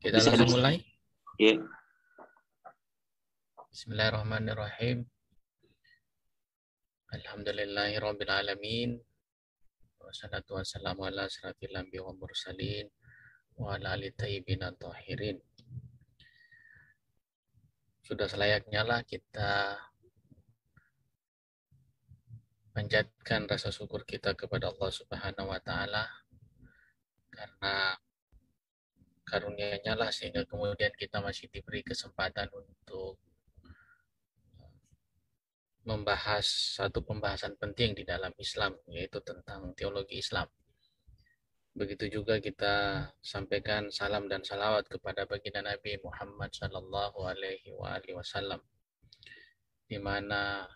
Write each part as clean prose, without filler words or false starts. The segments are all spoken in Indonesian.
Kita langsung mulai. Ya. Bismillahirrahmanirrahim. Alhamdulillahirabbil alamin. Wassalatu wassalamu ala asyrafil anbiya'i wal mursalin wa ala alihi thayyibin tahirin. Sudah selayaknya lah kita panjatkan rasa syukur kita kepada Allah Subhanahu wa taala karena karunia-Nya lah sehingga kemudian kita masih diberi kesempatan untuk membahas satu pembahasan penting di dalam Islam, yaitu tentang teologi Islam. Begitu juga kita sampaikan salam dan salawat kepada baginda Nabi Muhammad Sallallahu Alaihi Wasallam, di mana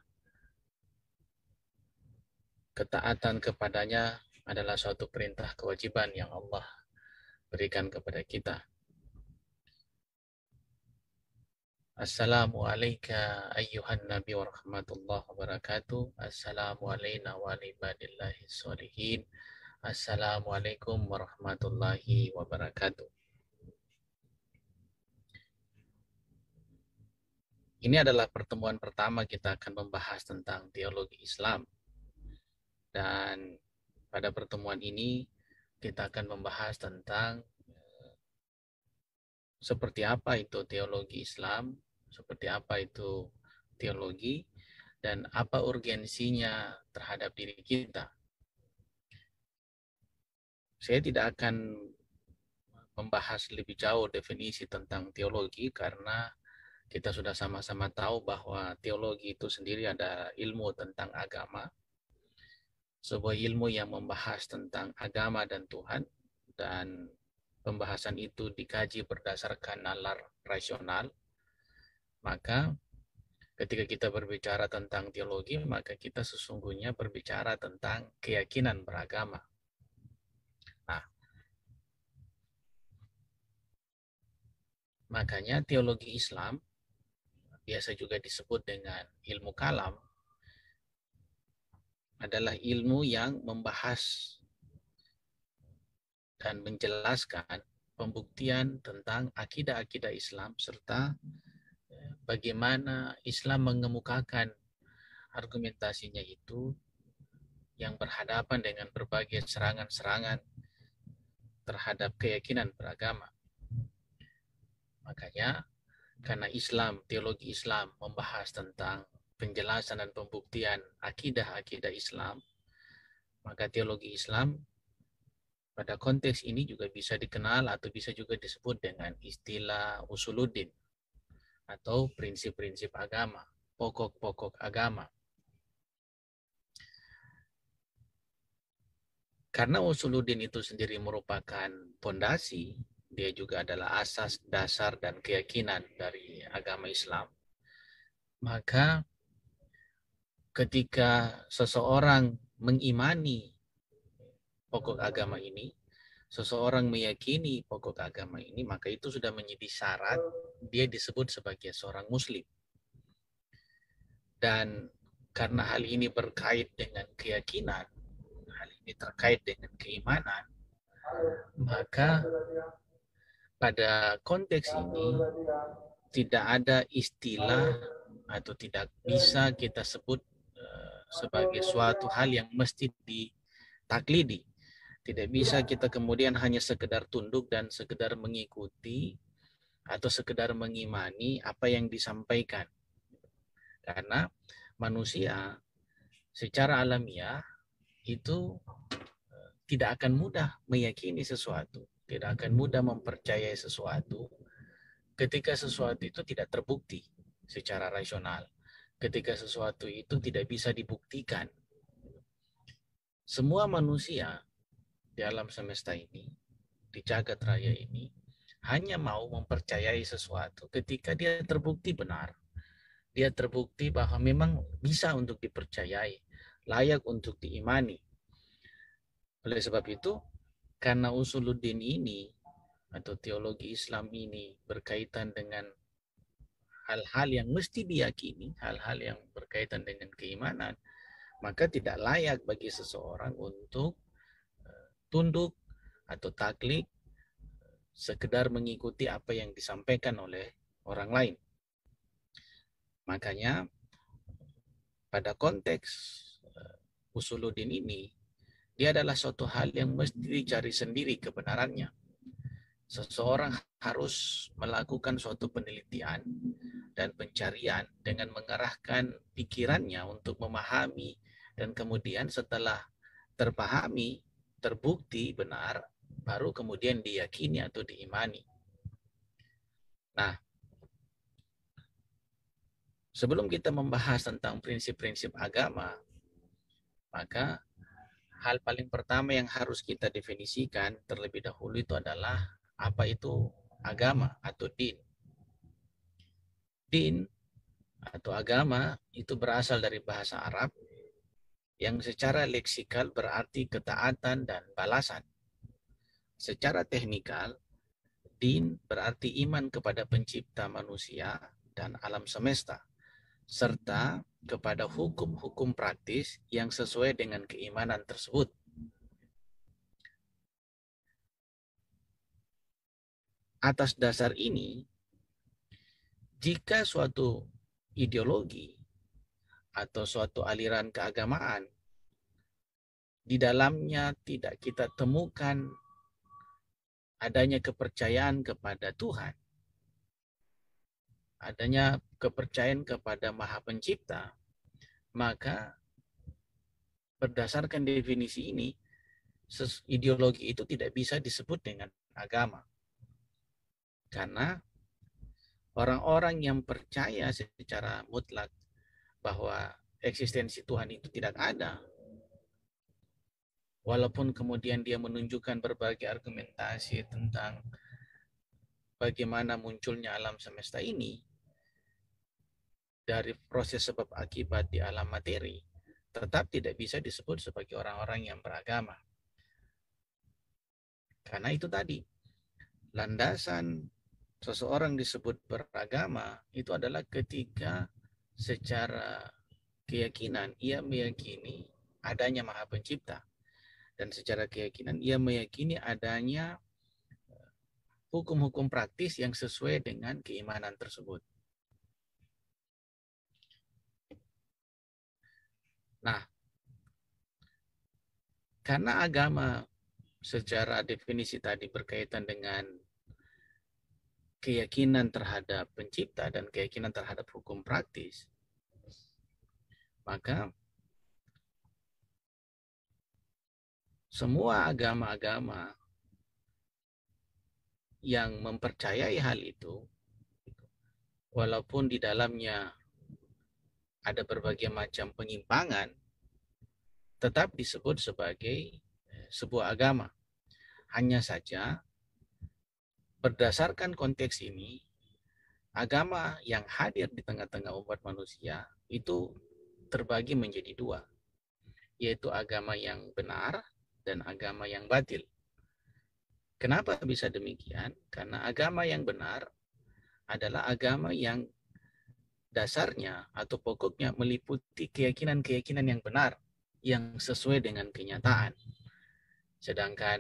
ketaatan kepadanya adalah suatu perintah kewajiban yang Allah berikan kepada kita. Assalamualaikum ayyuhan nabi wa rahmatullahi wa barakatuh. Assalamu alayna wa ala ibadillahi sholihin. Assalamualaikum warahmatullahi wabarakatuh. Ini adalah pertemuan pertama kita akan membahas tentang teologi Islam. Dan pada pertemuan ini kita akan membahas tentang seperti apa itu teologi Islam, seperti apa itu teologi, dan apa urgensinya terhadap diri kita. Saya tidak akan membahas lebih jauh definisi tentang teologi karena kita sudah sama-sama tahu bahwa teologi itu sendiri ada ilmu tentang agama, sebuah ilmu yang membahas tentang agama dan Tuhan, dan pembahasan itu dikaji berdasarkan nalar rasional. Maka ketika kita berbicara tentang teologi, maka kita sesungguhnya berbicara tentang keyakinan beragama. Nah, makanya teologi Islam biasa juga disebut dengan ilmu kalam, adalah ilmu yang membahas dan menjelaskan pembuktian tentang akidah-akidah Islam serta bagaimana Islam mengemukakan argumentasinya itu yang berhadapan dengan berbagai serangan-serangan terhadap keyakinan beragama. Makanya karena Islam, teologi Islam membahas tentang penjelasan dan pembuktian akidah-akidah Islam, maka teologi Islam pada konteks ini juga bisa dikenal atau bisa juga disebut dengan istilah usuluddin atau prinsip-prinsip agama, pokok-pokok agama. Karena usuluddin itu sendiri merupakan pondasi, dia juga adalah asas, dasar, dan keyakinan dari agama Islam. Maka ketika seseorang mengimani pokok agama ini, seseorang meyakini pokok agama ini, maka itu sudah menjadi syarat dia disebut sebagai seorang muslim. Dan karena hal ini berkait dengan keyakinan, hal ini terkait dengan keimanan, maka pada konteks ini tidak ada istilah atau tidak bisa kita sebut sebagai suatu hal yang mesti ditaklidi. Tidak bisa kita kemudian hanya sekedar tunduk dan sekedar mengikuti atau sekedar mengimani apa yang disampaikan. Karena manusia secara alamiah itu tidak akan mudah meyakini sesuatu, tidak akan mudah mempercayai sesuatu ketika sesuatu itu tidak terbukti secara rasional, ketika sesuatu itu tidak bisa dibuktikan. Semua manusia di alam semesta ini, di jagat raya ini, hanya mau mempercayai sesuatu ketika dia terbukti benar. Dia terbukti bahwa memang bisa untuk dipercayai, layak untuk diimani. Oleh sebab itu, karena usuluddin ini atau teologi Islam ini berkaitan dengan hal-hal yang mesti diyakini, hal-hal yang berkaitan dengan keimanan, maka tidak layak bagi seseorang untuk tunduk atau taklid sekedar mengikuti apa yang disampaikan oleh orang lain. Makanya pada konteks usuluddin ini, dia adalah suatu hal yang mesti dicari sendiri kebenarannya. Seseorang harus melakukan suatu penelitian dan pencarian dengan mengarahkan pikirannya untuk memahami, dan kemudian setelah terpahami, terbukti benar, baru kemudian diyakini atau diimani. Nah, sebelum kita membahas tentang prinsip-prinsip agama, maka hal paling pertama yang harus kita definisikan terlebih dahulu itu adalah apa itu agama atau din. Din atau agama itu berasal dari bahasa Arab yang secara leksikal berarti ketaatan dan balasan. Secara teknikal, din berarti iman kepada pencipta manusia dan alam semesta, serta kepada hukum-hukum praktis yang sesuai dengan keimanan tersebut. Atas dasar ini, jika suatu ideologi atau suatu aliran keagamaan di dalamnya tidak kita temukan adanya kepercayaan kepada Tuhan, adanya kepercayaan kepada Maha Pencipta, maka berdasarkan definisi ini, ideologi itu tidak bisa disebut dengan agama. Karena orang-orang yang percaya secara mutlak bahwa eksistensi Tuhan itu tidak ada, walaupun kemudian dia menunjukkan berbagai argumentasi tentang bagaimana munculnya alam semesta ini dari proses sebab akibat di alam materi, tetap tidak bisa disebut sebagai orang-orang yang beragama. Karena itu tadi, landasan seseorang disebut beragama itu adalah ketika secara keyakinan ia meyakini adanya Maha Pencipta, dan secara keyakinan ia meyakini adanya hukum-hukum praktis yang sesuai dengan keimanan tersebut. Nah, karena agama secara definisi tadi berkaitan dengan keyakinan terhadap pencipta dan keyakinan terhadap hukum praktis, maka semua agama-agama yang mempercayai hal itu, walaupun di dalamnya ada berbagai macam penyimpangan, tetap disebut sebagai sebuah agama. Hanya saja berdasarkan konteks ini, agama yang hadir di tengah-tengah umat manusia itu terbagi menjadi dua, yaitu agama yang benar dan agama yang batil. Kenapa bisa demikian? Karena agama yang benar adalah agama yang dasarnya atau pokoknya meliputi keyakinan-keyakinan yang benar, yang sesuai dengan kenyataan. Sedangkan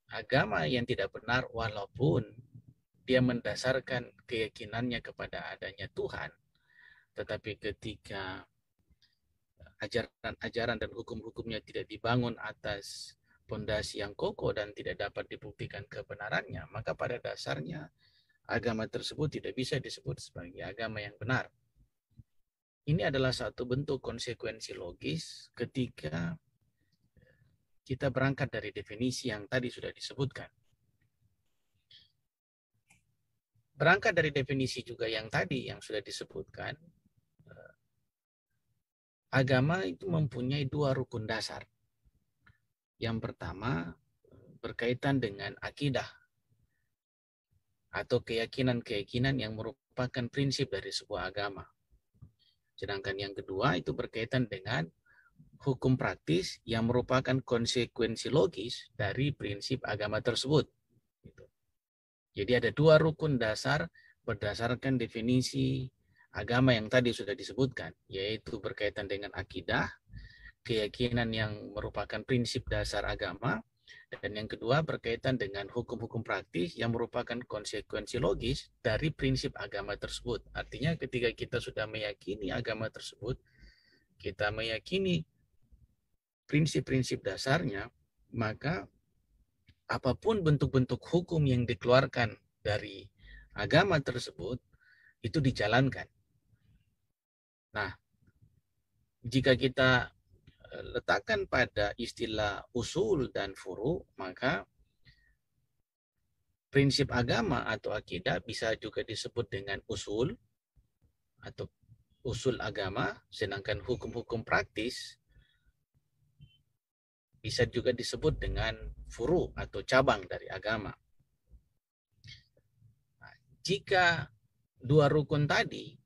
agama yang tidak benar, walaupun dia mendasarkan keyakinannya kepada adanya Tuhan, tetapi ketika ajaran-ajaran dan hukum-hukumnya tidak dibangun atas fondasi yang kokoh dan tidak dapat dibuktikan kebenarannya, maka pada dasarnya agama tersebut tidak bisa disebut sebagai agama yang benar. Ini adalah satu bentuk konsekuensi logis ketika kita berangkat dari definisi yang tadi sudah disebutkan. Berangkat dari definisi juga yang tadi yang sudah disebutkan, agama itu mempunyai dua rukun dasar. Yang pertama berkaitan dengan akidah atau keyakinan-keyakinan yang merupakan prinsip dari sebuah agama. Sedangkan yang kedua itu berkaitan dengan hukum praktis yang merupakan konsekuensi logis dari prinsip agama tersebut. Jadi ada dua rukun dasar berdasarkan definisi agama yang tadi sudah disebutkan, yaitu berkaitan dengan akidah, keyakinan yang merupakan prinsip dasar agama, Dan yang kedua berkaitan dengan hukum-hukum praktis yang merupakan konsekuensi logis dari prinsip agama tersebut. Artinya ketika kita sudah meyakini agama tersebut, kita meyakini prinsip-prinsip dasarnya, maka apapun bentuk-bentuk hukum yang dikeluarkan dari agama tersebut, itu dijalankan. Nah, jika kita letakkan pada istilah usul dan furu, maka prinsip agama atau akidah bisa juga disebut dengan usul atau usul agama, sedangkan hukum-hukum praktis bisa juga disebut dengan furu atau cabang dari agama. Nah, jika dua rukun tadi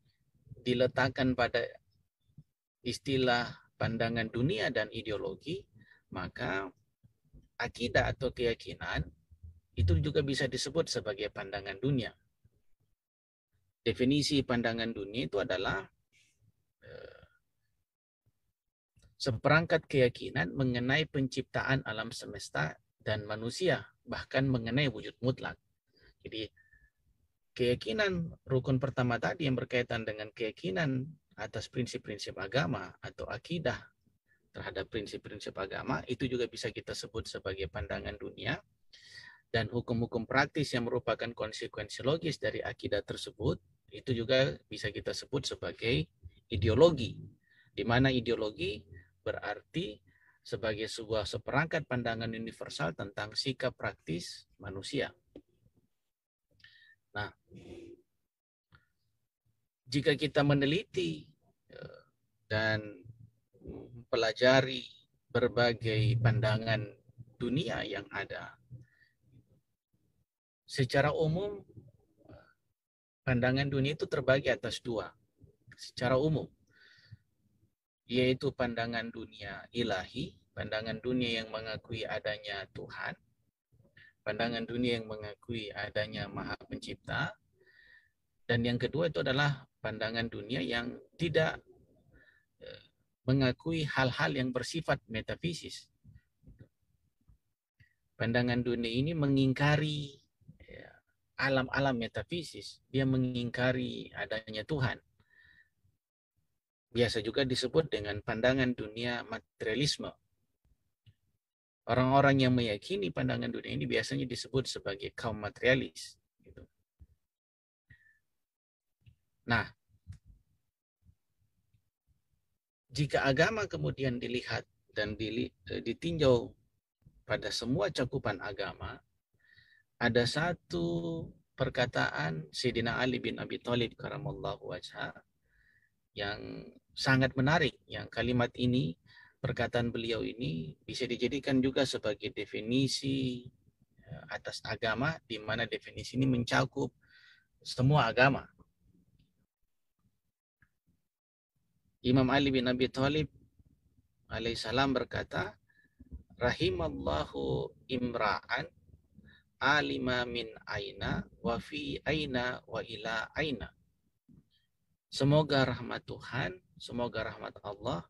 diletakkan pada istilah pandangan dunia dan ideologi, maka akidah atau keyakinan itu juga bisa disebut sebagai pandangan dunia. Definisi pandangan dunia itu adalah seperangkat keyakinan mengenai penciptaan alam semesta dan manusia, bahkan mengenai wujud mutlak. Jadi keyakinan rukun pertama tadi yang berkaitan dengan keyakinan atas prinsip-prinsip agama atau akidah terhadap prinsip-prinsip agama, itu juga bisa kita sebut sebagai pandangan dunia. Dan hukum-hukum praktis yang merupakan konsekuensi logis dari akidah tersebut, itu juga bisa kita sebut sebagai ideologi. Di mana ideologi berarti sebagai sebuah seperangkat pandangan universal tentang sikap praktis manusia. Nah, jika kita meneliti dan mempelajari berbagai pandangan dunia yang ada, secara umum pandangan dunia itu terbagi atas dua secara umum, yaitu pandangan dunia ilahi, pandangan dunia yang mengakui adanya Tuhan, pandangan dunia yang mengakui adanya Maha Pencipta, dan yang kedua itu adalah pandangan dunia yang tidak mengakui hal-hal yang bersifat metafisis. Pandangan dunia ini mengingkari alam-alam metafisis, dia mengingkari adanya Tuhan. Biasa juga disebut dengan pandangan dunia materialisme. Orang-orang yang meyakini pandangan dunia ini biasanya disebut sebagai kaum materialis. Nah, jika agama kemudian dilihat dan ditinjau pada semua cakupan agama, ada satu perkataan Sayyidina Ali bin Abi Thalib karamallahu wajhah yang sangat menarik, yang kalimat ini, perkataan beliau ini bisa dijadikan juga sebagai definisi atas agama, di mana definisi ini mencakup semua agama. Imam Ali bin Abi Thalib alaihissalam berkata, rahimallahu imra'an alima min aina wa fi aina wa ila aina. Semoga rahmat Tuhan, semoga rahmat Allah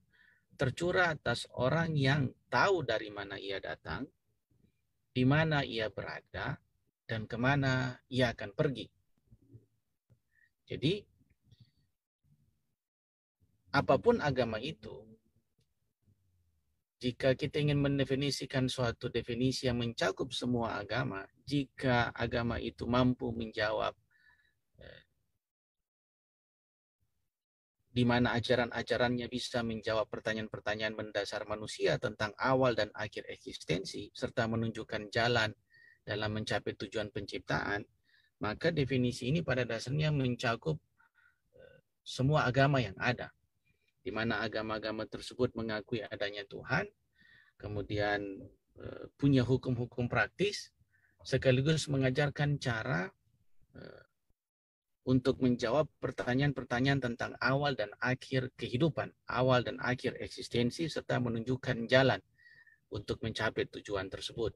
tercurah atas orang yang tahu dari mana ia datang, di mana ia berada, dan kemana ia akan pergi. Jadi, apapun agama itu, jika kita ingin mendefinisikan suatu definisi yang mencakup semua agama, jika agama itu mampu menjawab di mana ajaran-ajarannya bisa menjawab pertanyaan-pertanyaan mendasar manusia tentang awal dan akhir eksistensi, serta menunjukkan jalan dalam mencapai tujuan penciptaan, maka definisi ini pada dasarnya mencakup semua agama yang ada, di mana agama-agama tersebut mengakui adanya Tuhan, kemudian punya hukum-hukum praktis, sekaligus mengajarkan cara untuk menjawab pertanyaan-pertanyaan tentang awal dan akhir kehidupan, awal dan akhir eksistensi, serta menunjukkan jalan untuk mencapai tujuan tersebut.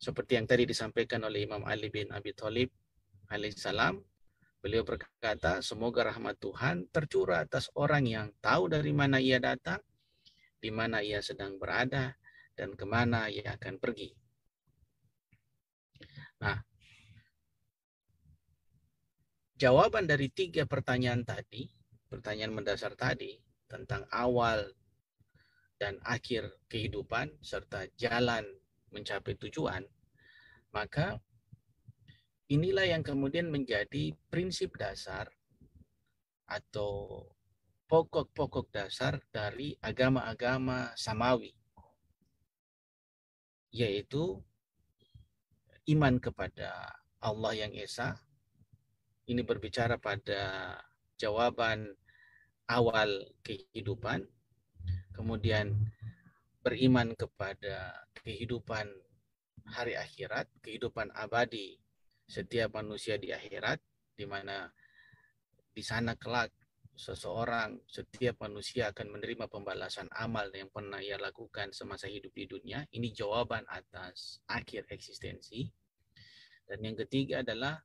Seperti yang tadi disampaikan oleh Imam Ali bin Abi Thalib alaihissalam, beliau berkata, semoga rahmat Tuhan tercurah atas orang yang tahu dari mana ia datang, di mana ia sedang berada, dan kemana ia akan pergi. Nah, jawaban dari 3 pertanyaan tadi, pertanyaan mendasar tadi, tentang awal dan akhir kehidupan, serta jalan mencapai tujuan, maka inilah yang kemudian menjadi prinsip dasar atau pokok-pokok dasar dari agama-agama samawi, yaitu iman kepada Allah yang Esa. Ini berbicara pada jawaban awal kehidupan, kemudian beriman kepada kehidupan hari akhirat, kehidupan abadi setiap manusia di akhirat, di mana di sana kelak setiap manusia akan menerima pembalasan amal yang pernah ia lakukan semasa hidup di dunia. Ini jawaban atas akhir eksistensi. Dan yang ketiga adalah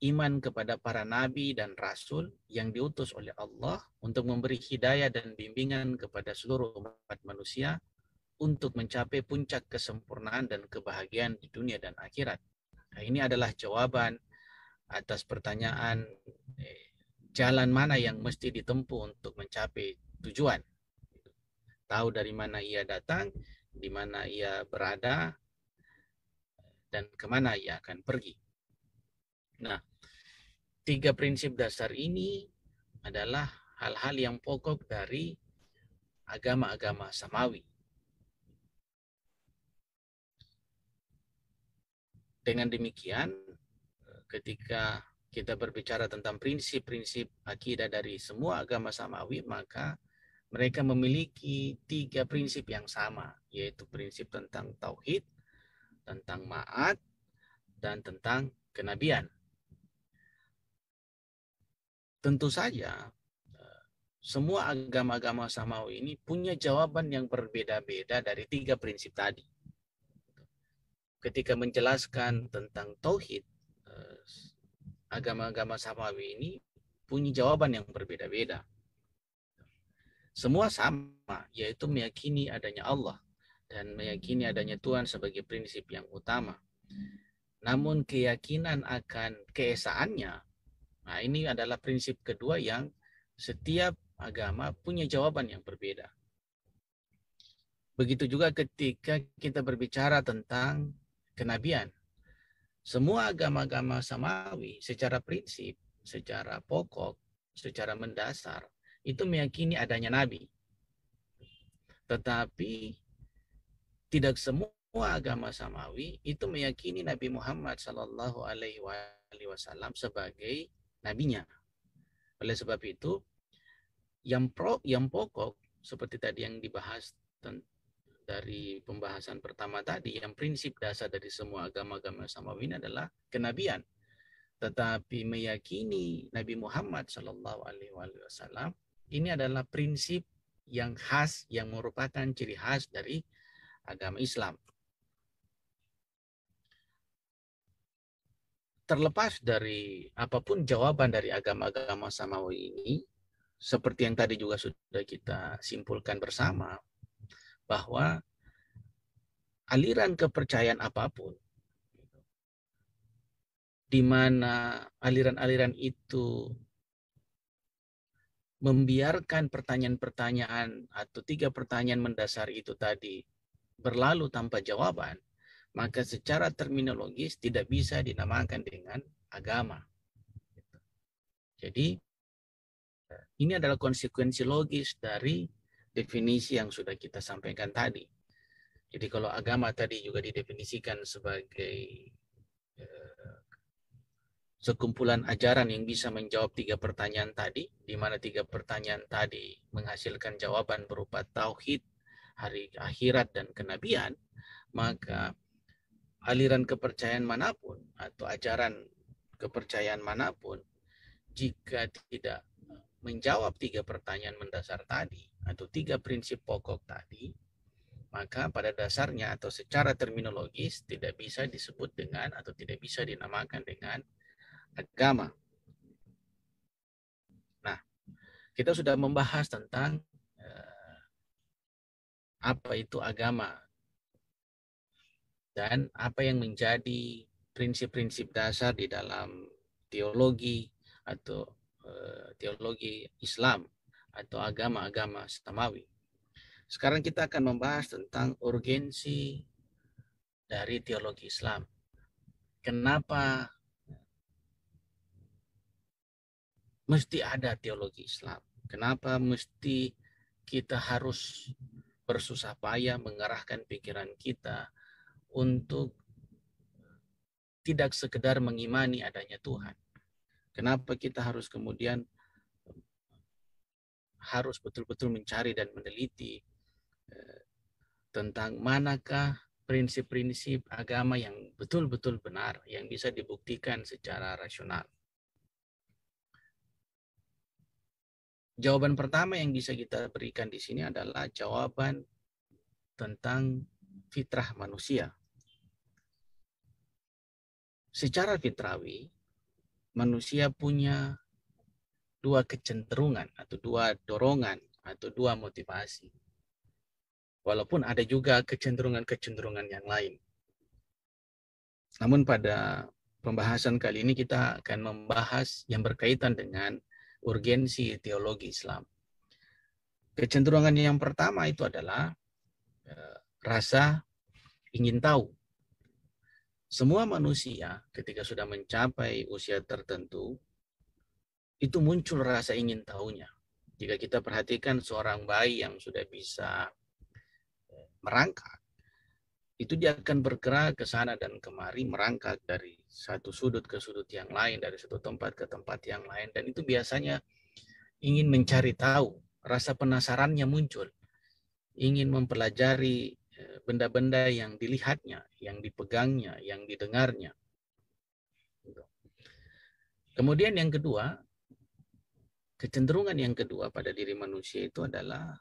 iman kepada para nabi dan rasul yang diutus oleh Allah untuk memberi hidayah dan bimbingan kepada seluruh umat manusia untuk mencapai puncak kesempurnaan dan kebahagiaan di dunia dan akhirat. Nah, ini adalah jawaban atas pertanyaan jalan mana yang mesti ditempuh untuk mencapai tujuan. Tahu dari mana ia datang, di mana ia berada, dan kemana ia akan pergi. Nah, 3 prinsip dasar ini adalah hal-hal yang pokok dari agama-agama samawi. Dengan demikian, ketika kita berbicara tentang prinsip-prinsip akidah dari semua agama samawi, maka mereka memiliki 3 prinsip yang sama, yaitu prinsip tentang tauhid, tentang ma'ad, dan tentang kenabian. Tentu saja, semua agama-agama samawi ini punya jawaban yang berbeda-beda dari 3 prinsip tadi. Ketika menjelaskan tentang tauhid, agama-agama samawi ini punya jawaban yang berbeda-beda. Semua sama, yaitu meyakini adanya Allah dan meyakini adanya Tuhan sebagai prinsip yang utama. Namun keyakinan akan keesaannya, nah ini adalah prinsip kedua yang setiap agama punya jawaban yang berbeda. Begitu juga ketika kita berbicara tentang kenabian. Semua agama-agama samawi secara prinsip, secara pokok, secara mendasar, itu meyakini adanya nabi. Tetapi tidak semua agama samawi itu meyakini Nabi Muhammad Shallallahu Alaihi Wasallam sebagai nabinya. Oleh sebab itu, yang pokok seperti tadi yang dibahas dari pembahasan pertama tadi, yang prinsip dasar dari semua agama-agama samawi ini adalah kenabian. Tetapi meyakini Nabi Muhammad Shallallahu Alaihi Wasallam ini adalah prinsip yang khas, yang merupakan ciri khas dari agama Islam. Terlepas dari apapun jawaban dari agama-agama samawi ini, seperti yang tadi juga sudah kita simpulkan bersama, bahwa aliran kepercayaan apapun, di mana aliran-aliran itu membiarkan pertanyaan-pertanyaan atau 3 pertanyaan mendasar itu tadi berlalu tanpa jawaban, maka secara terminologis tidak bisa dinamakan dengan agama. Jadi ini adalah konsekuensi logis dari definisi yang sudah kita sampaikan tadi. Jadi kalau agama tadi juga didefinisikan sebagai sekumpulan ajaran yang bisa menjawab 3 pertanyaan tadi, di mana 3 pertanyaan tadi menghasilkan jawaban berupa tauhid, hari akhirat, dan kenabian, maka aliran kepercayaan manapun atau ajaran kepercayaan manapun, jika tidak menjawab 3 pertanyaan mendasar tadi atau 3 prinsip pokok tadi, maka pada dasarnya atau secara terminologis tidak bisa disebut dengan atau tidak bisa dinamakan dengan agama. Nah, kita sudah membahas tentang apa itu agama dan apa yang menjadi prinsip-prinsip dasar di dalam teologi atau teologi Islam atau agama-agama samawi. Sekarang kita akan membahas tentang urgensi dari teologi Islam. Kenapa mesti ada teologi Islam? Kenapa mesti kita harus bersusah payah mengarahkan pikiran kita untuk tidak sekedar mengimani adanya Tuhan? Kenapa kita harus kemudian harus betul-betul mencari dan meneliti tentang manakah prinsip-prinsip agama yang betul-betul benar, yang bisa dibuktikan secara rasional? Jawaban pertama yang bisa kita berikan di sini adalah jawaban tentang fitrah manusia. Secara fitrawi, manusia punya dua kecenderungan atau dua dorongan atau dua motivasi. Walaupun ada juga kecenderungan-kecenderungan yang lain. Namun pada pembahasan kali ini kita akan membahas yang berkaitan dengan urgensi teologi Islam. Kecenderungan yang pertama itu adalah rasa ingin tahu. Semua manusia ketika sudah mencapai usia tertentu, itu muncul rasa ingin tahunya. Jika kita perhatikan seorang bayi yang sudah bisa merangkak, itu dia akan bergerak ke sana dan kemari, merangkak dari satu sudut ke sudut yang lain, dari satu tempat ke tempat yang lain, dan itu biasanya ingin mencari tahu, rasa penasarannya muncul, ingin mempelajari benda-benda yang dilihatnya, yang dipegangnya, yang didengarnya. Kemudian yang kedua, kecenderungan yang kedua pada diri manusia itu adalah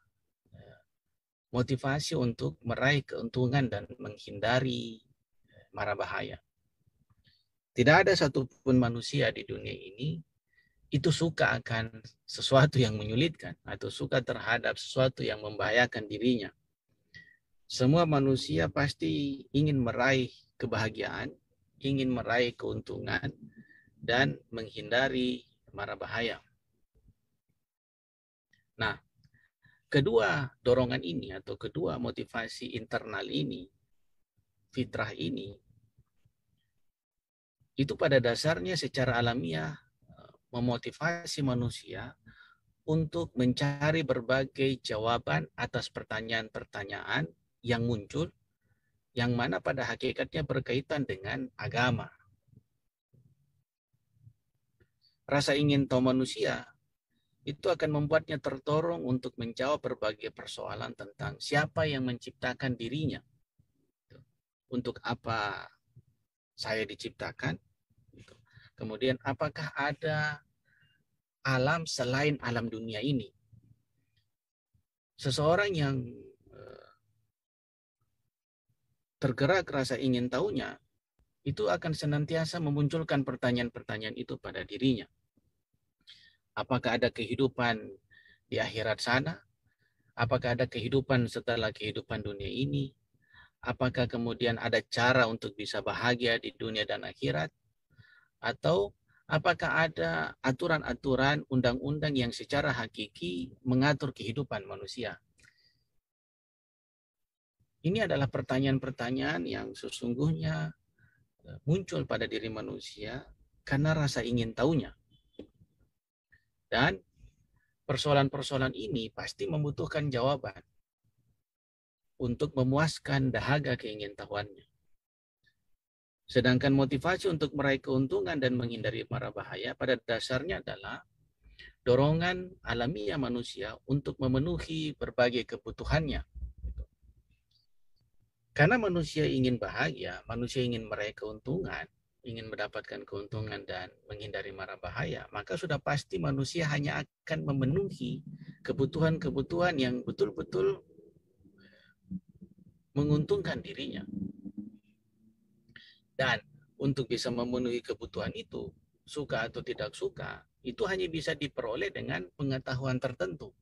motivasi untuk meraih keuntungan dan menghindari mara bahaya. Tidak ada satupun manusia di dunia ini itu suka akan sesuatu yang menyulitkan atau suka terhadap sesuatu yang membahayakan dirinya. Semua manusia pasti ingin meraih kebahagiaan, ingin meraih keuntungan, dan menghindari mara bahaya. Nah, kedua dorongan ini atau kedua motivasi internal ini, fitrah ini, itu pada dasarnya secara alamiah memotivasi manusia untuk mencari berbagai jawaban atas pertanyaan-pertanyaan yang muncul, yang mana pada hakikatnya berkaitan dengan agama. Rasa ingin tahu manusia itu akan membuatnya terdorong untuk menjawab berbagai persoalan tentang siapa yang menciptakan dirinya. Untuk apa saya diciptakan? Kemudian apakah ada alam selain alam dunia ini? Seseorang yang tergerak rasa ingin tahunya, itu akan senantiasa memunculkan pertanyaan-pertanyaan itu pada dirinya. Apakah ada kehidupan di akhirat sana? Apakah ada kehidupan setelah kehidupan dunia ini? Apakah kemudian ada cara untuk bisa bahagia di dunia dan akhirat? Atau apakah ada aturan-aturan undang-undang yang secara hakiki mengatur kehidupan manusia? Ini adalah pertanyaan-pertanyaan yang sesungguhnya muncul pada diri manusia karena rasa ingin tahunya. Dan persoalan-persoalan ini pasti membutuhkan jawaban untuk memuaskan dahaga keingintahuannya. Sedangkan motivasi untuk meraih keuntungan dan menghindari mara bahaya pada dasarnya adalah dorongan alamiah manusia untuk memenuhi berbagai kebutuhannya. Karena manusia ingin bahagia, manusia ingin meraih keuntungan, ingin mendapatkan keuntungan dan menghindari mara bahaya, maka sudah pasti manusia hanya akan memenuhi kebutuhan-kebutuhan yang betul-betul menguntungkan dirinya. Dan untuk bisa memenuhi kebutuhan itu, suka atau tidak suka, itu hanya bisa diperoleh dengan pengetahuan tertentu.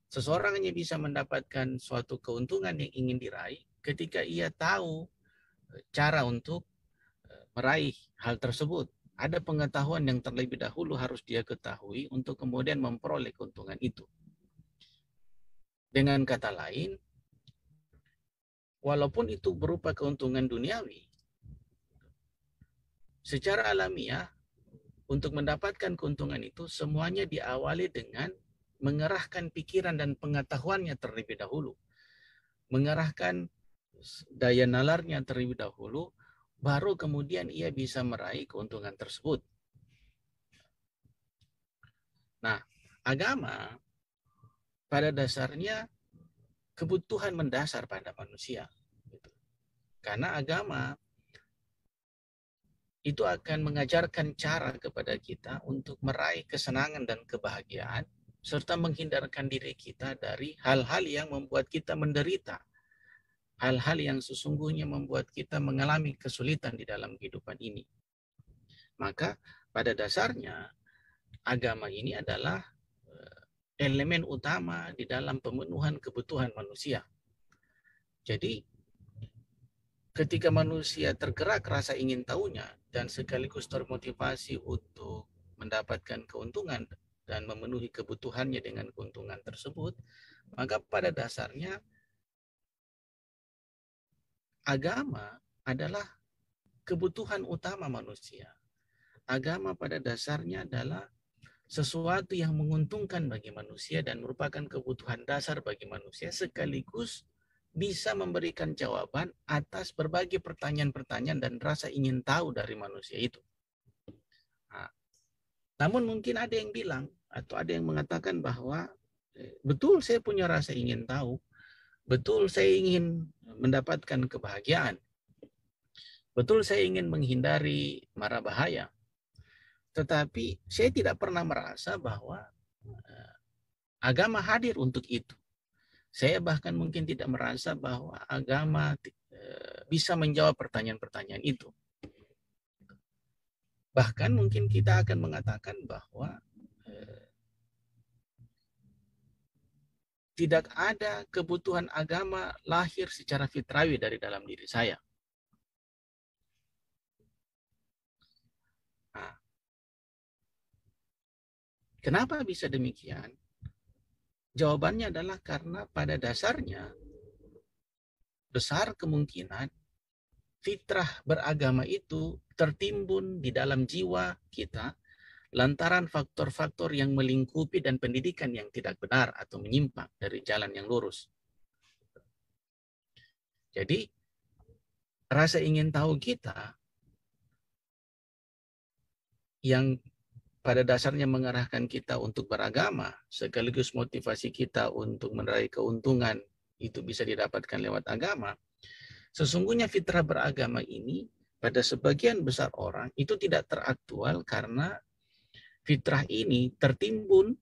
Seseorang hanya bisa mendapatkan suatu keuntungan yang ingin diraih ketika ia tahu cara untuk meraih hal tersebut. Ada pengetahuan yang terlebih dahulu harus dia ketahui untuk kemudian memperoleh keuntungan itu. Dengan kata lain, walaupun itu berupa keuntungan duniawi, secara alamiah untuk mendapatkan keuntungan itu semuanya diawali dengan mengerahkan pikiran dan pengetahuannya terlebih dahulu. Mengerahkan daya nalarnya terlebih dahulu, baru kemudian ia bisa meraih keuntungan tersebut. Nah, agama pada dasarnya kebutuhan mendasar pada manusia. Karena agama itu akan mengajarkan cara kepada kita untuk meraih kesenangan dan kebahagiaan, serta menghindarkan diri kita dari hal-hal yang membuat kita menderita. Hal-hal yang sesungguhnya membuat kita mengalami kesulitan di dalam kehidupan ini. Maka pada dasarnya agama ini adalah elemen utama di dalam pemenuhan kebutuhan manusia. Jadi ketika manusia tergerak rasa ingin tahunya dan sekaligus termotivasi untuk mendapatkan keuntungan dan memenuhi kebutuhannya dengan keuntungan tersebut, maka pada dasarnya agama adalah kebutuhan utama manusia. Agama pada dasarnya adalah sesuatu yang menguntungkan bagi manusia dan merupakan kebutuhan dasar bagi manusia, sekaligus bisa memberikan jawaban atas berbagai pertanyaan-pertanyaan dan rasa ingin tahu dari manusia itu. Nah, namun mungkin ada yang bilang atau ada yang mengatakan bahwa betul saya punya rasa ingin tahu, betul saya ingin mendapatkan kebahagiaan, betul saya ingin menghindari mara bahaya, tetapi saya tidak pernah merasa bahwa agama hadir untuk itu. Saya bahkan mungkin tidak merasa bahwa agama bisa menjawab pertanyaan-pertanyaan itu. Bahkan mungkin kita akan mengatakan bahwa tidak ada kebutuhan agama lahir secara fitrawi dari dalam diri saya. Nah, kenapa bisa demikian? Jawabannya adalah karena pada dasarnya besar kemungkinan fitrah beragama itu tertimbun di dalam jiwa kita lantaran faktor-faktor yang melingkupi dan pendidikan yang tidak benar atau menyimpang dari jalan yang lurus. Jadi, rasa ingin tahu kita yang pada dasarnya mengarahkan kita untuk beragama, sekaligus motivasi kita untuk meraih keuntungan itu bisa didapatkan lewat agama. Sesungguhnya fitrah beragama ini pada sebagian besar orang itu tidak teraktual karena fitrah ini tertimbun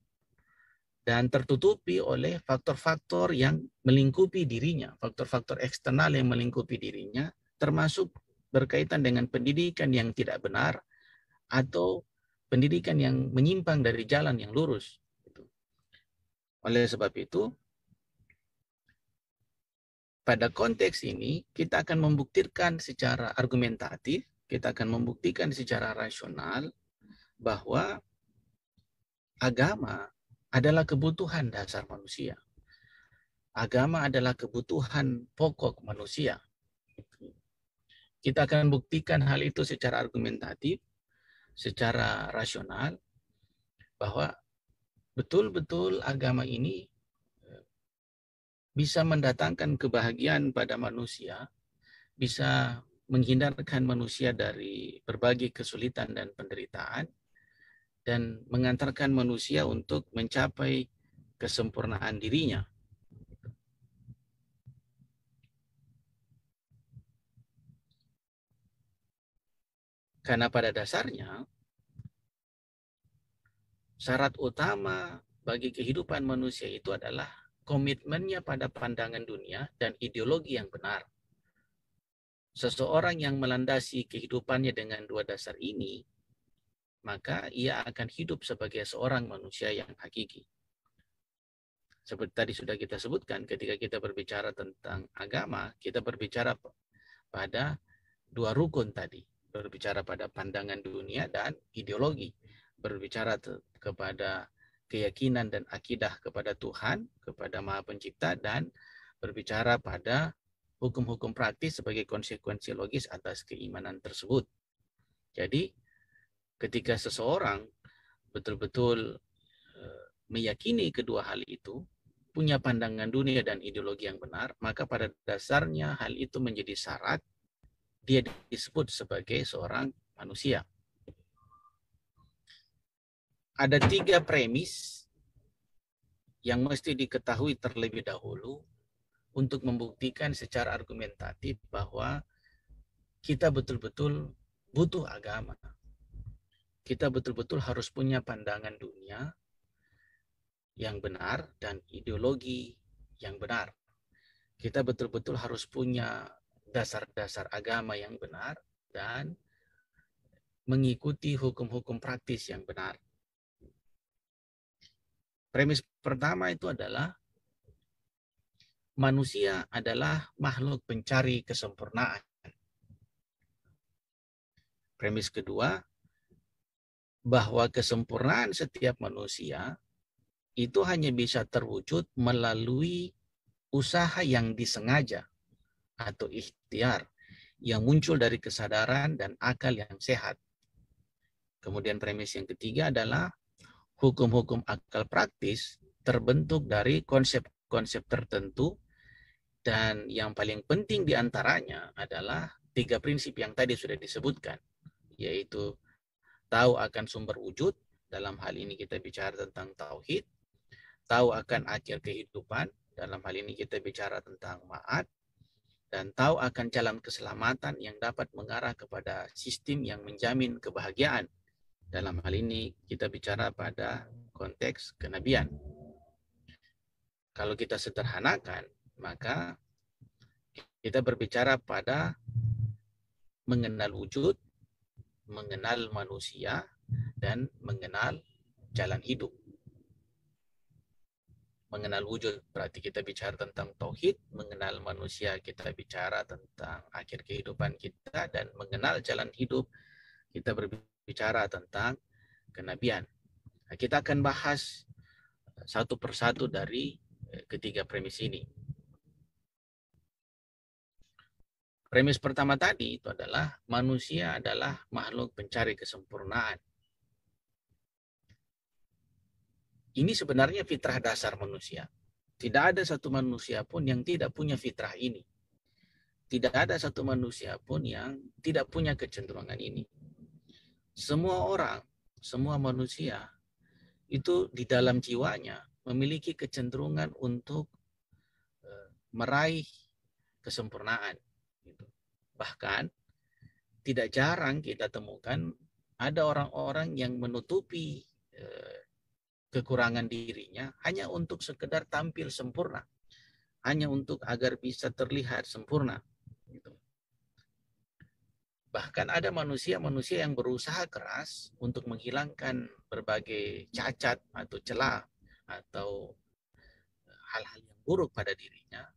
dan tertutupi oleh faktor-faktor yang melingkupi dirinya, faktor-faktor eksternal yang melingkupi dirinya, termasuk berkaitan dengan pendidikan yang tidak benar atau pendidikan yang menyimpang dari jalan yang lurus. Oleh sebab itu, pada konteks ini kita akan membuktikan secara argumentatif, kita akan membuktikan secara rasional bahwa agama adalah kebutuhan dasar manusia. Agama adalah kebutuhan pokok manusia. Kita akan buktikan hal itu secara argumentatif, secara rasional, bahwa betul-betul agama ini bisa mendatangkan kebahagiaan pada manusia, bisa menghindarkan manusia dari berbagai kesulitan dan penderitaan, dan mengantarkan manusia untuk mencapai kesempurnaan dirinya. Karena pada dasarnya, syarat utama bagi kehidupan manusia itu adalah komitmennya pada pandangan dunia dan ideologi yang benar. Seseorang yang melandasi kehidupannya dengan dua dasar ini, maka ia akan hidup sebagai seorang manusia yang hakiki. Seperti tadi sudah kita sebutkan, ketika kita berbicara tentang agama, kita berbicara pada dua rukun tadi, berbicara pada pandangan dunia dan ideologi, berbicara kepada keyakinan dan akidah kepada Tuhan, kepada Maha Pencipta, dan berbicara pada hukum-hukum praktis sebagai konsekuensi logis atas keimanan tersebut. Jadi, ketika seseorang betul-betul meyakini kedua hal itu, punya pandangan dunia dan ideologi yang benar, maka pada dasarnya hal itu menjadi syarat dia disebut sebagai seorang manusia. Ada 3 premis yang mesti diketahui terlebih dahulu untuk membuktikan secara argumentatif bahwa kita betul-betul butuh agama. Kita betul-betul harus punya pandangan dunia yang benar dan ideologi yang benar. Kita betul-betul harus punya dasar-dasar agama yang benar dan mengikuti hukum-hukum praktis yang benar. Premis pertama itu adalah manusia adalah makhluk pencari kesempurnaan. Premis kedua, bahwa kesempurnaan setiap manusia itu hanya bisa terwujud melalui usaha yang disengaja atau ikhtiar yang muncul dari kesadaran dan akal yang sehat. Kemudian premis yang ketiga adalah hukum-hukum akal praktis terbentuk dari konsep-konsep tertentu, dan yang paling penting diantaranya adalah 3 prinsip yang tadi sudah disebutkan, yaitu tahu akan sumber wujud, dalam hal ini kita bicara tentang tauhid, tahu akan akhir kehidupan, dalam hal ini kita bicara tentang ma'ad, dan tahu akan jalan keselamatan yang dapat mengarah kepada sistem yang menjamin kebahagiaan. Dalam hal ini kita bicara pada konteks kenabian. Kalau kita sederhanakan, maka kita berbicara pada mengenal wujud, mengenal manusia, dan mengenal jalan hidup. Mengenal wujud berarti kita bicara tentang tauhid, mengenal manusia kita bicara tentang akhir kehidupan kita, dan mengenal jalan hidup kita berbicara tentang kenabian. Nah, kita akan bahas satu persatu dari ketiga premis ini. Premis pertama tadi itu adalah manusia adalah makhluk pencari kesempurnaan. Ini sebenarnya fitrah dasar manusia. Tidak ada satu manusia pun yang tidak punya fitrah ini. Tidak ada satu manusia pun yang tidak punya kecenderungan ini. Semua orang, semua manusia itu di dalam jiwanya memiliki kecenderungan untuk meraih kesempurnaan. Bahkan tidak jarang kita temukan ada orang-orang yang menutupi kekurangan dirinya hanya untuk sekedar tampil sempurna, hanya untuk agar bisa terlihat sempurna. Bahkan ada manusia-manusia yang berusaha keras untuk menghilangkan berbagai cacat atau celah atau hal-hal yang buruk pada dirinya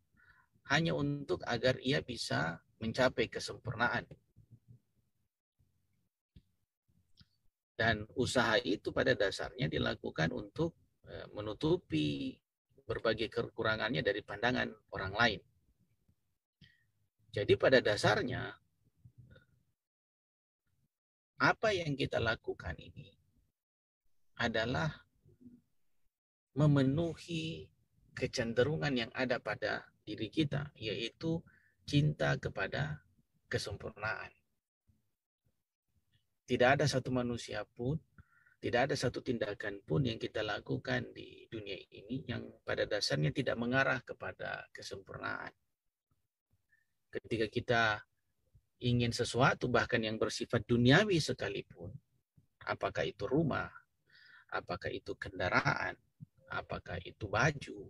hanya untuk agar ia bisa mencapai kesempurnaan. Dan usaha itu pada dasarnya dilakukan untuk menutupi berbagai kekurangannya dari pandangan orang lain. Jadi pada dasarnya apa yang kita lakukan ini adalah memenuhi kecenderungan yang ada pada diri kita, yaitu cinta kepada kesempurnaan. Tidak ada satu manusia pun, tidak ada satu tindakan pun yang kita lakukan di dunia ini yang pada dasarnya tidak mengarah kepada kesempurnaan. Ketika kita ingin sesuatu bahkan yang bersifat duniawi sekalipun, apakah itu rumah, apakah itu kendaraan, apakah itu baju,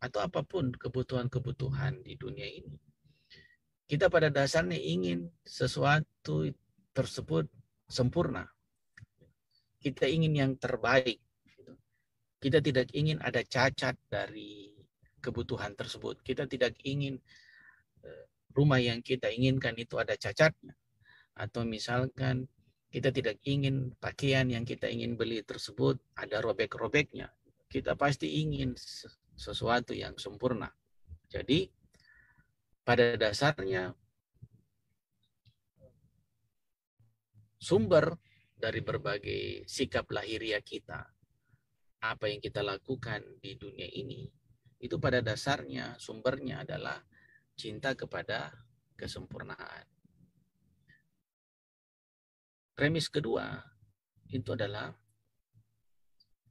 atau apapun kebutuhan-kebutuhan di dunia ini, kita pada dasarnya ingin sesuatu tersebut sempurna. Kita ingin yang terbaik. Kita tidak ingin ada cacat dari kebutuhan tersebut. Kita tidak ingin rumah yang kita inginkan itu ada cacatnya, atau misalkan kita tidak ingin pakaian yang kita ingin beli tersebut ada robek-robeknya, kita pasti ingin sesuatu yang sempurna. Jadi pada dasarnya sumber dari berbagai sikap lahiriah kita, apa yang kita lakukan di dunia ini, itu pada dasarnya sumbernya adalah cinta kepada kesempurnaan. Premis kedua itu adalah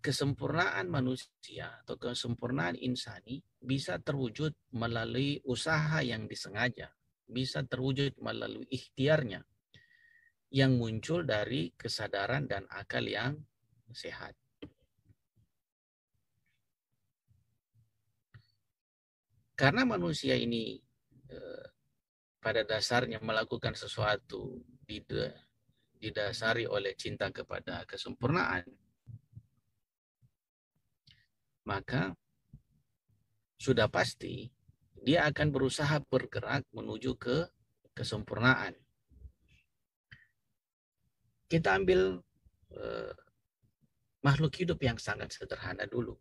kesempurnaan manusia atau kesempurnaan insani bisa terwujud melalui usaha yang disengaja, bisa terwujud melalui ikhtiarnya yang muncul dari kesadaran dan akal yang sehat. Karena manusia ini pada dasarnya melakukan sesuatu didasari oleh cinta kepada kesempurnaan, maka sudah pasti dia akan berusaha bergerak menuju ke kesempurnaan. Kita ambil makhluk hidup yang sangat sederhana dulu.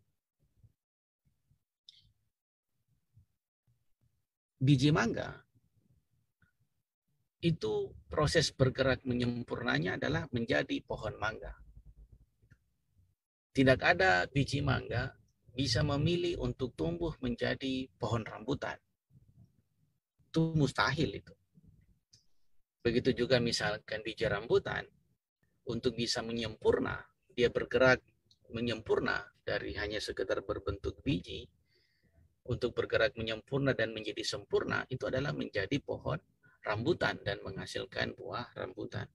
Biji mangga itu proses bergerak menyempurnanya adalah menjadi pohon mangga. Tidak ada biji mangga bisa memilih untuk tumbuh menjadi pohon rambutan. Itu mustahil itu. Begitu juga misalkan biji rambutan, untuk bisa menyempurna, dia bergerak menyempurna dari hanya sekedar berbentuk biji, untuk bergerak menyempurna dan menjadi sempurna, itu adalah menjadi pohon rambutan dan menghasilkan buah rambutan.